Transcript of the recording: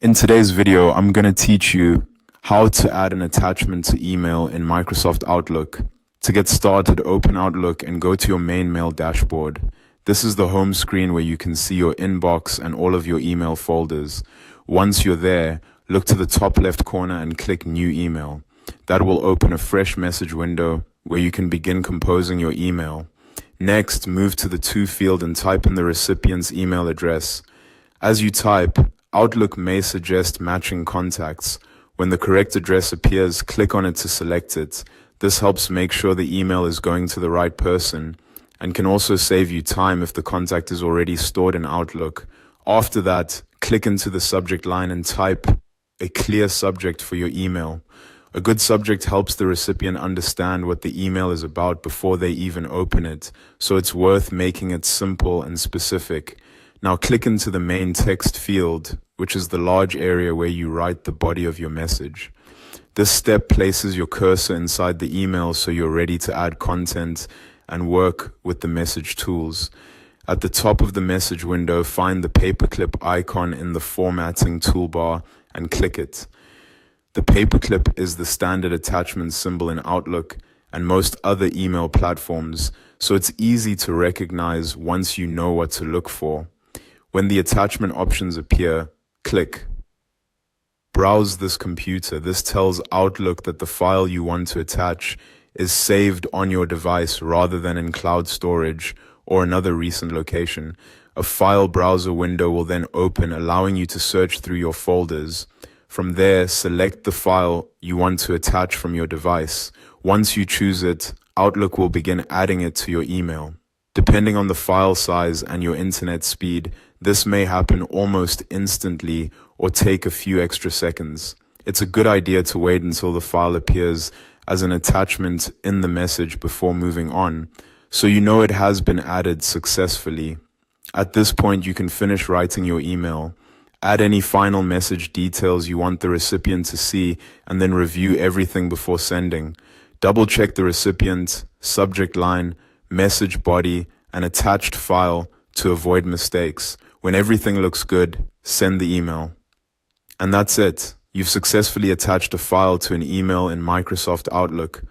In today's video, I'm going to teach you how to add an attachment to email in Microsoft Outlook. To get started, open Outlook and go to your main mail dashboard. This is the home screen where you can see your inbox and all of your email folders. Once you're there, look to the top left corner and click New Email. That will open a fresh message window where you can begin composing your email. Next, move to the to field and type in the recipient's email address. As you type, Outlook may suggest matching contacts. When the correct address appears, click on it to select it. This helps make sure the email is going to the right person and can also save you time if the contact is already stored in Outlook. After that, click into the subject line and type a clear subject for your email. A good subject helps the recipient understand what the email is about before they even open it, so it's worth making it simple and specific. Now click into the main text field, which is the large area where you write the body of your message. This step places your cursor inside the email so you're ready to add content and work with the message tools. At the top of the message window, find the paperclip icon in the formatting toolbar and click it. The paperclip is the standard attachment symbol in Outlook and most other email platforms, so it's easy to recognize once you know what to look for. When the attachment options appear, click. Browse this computer. This tells Outlook that the file you want to attach is saved on your device rather than in cloud storage or another recent location. A file browser window will then open, allowing you to search through your folders. From there, select the file you want to attach from your device. Once you choose it, Outlook will begin adding it to your email. Depending on the file size and your internet speed, this may happen almost instantly or take a few extra seconds. It's a good idea to wait until the file appears as an attachment in the message before moving on, so you know it has been added successfully. At this point, you can finish writing your email. Add any final message details you want the recipient to see, and then review everything before sending. Double-check the recipient, subject line, message body, and attached file to avoid mistakes. When everything looks good, send the email. And that's it. You've successfully attached a file to an email in Microsoft Outlook.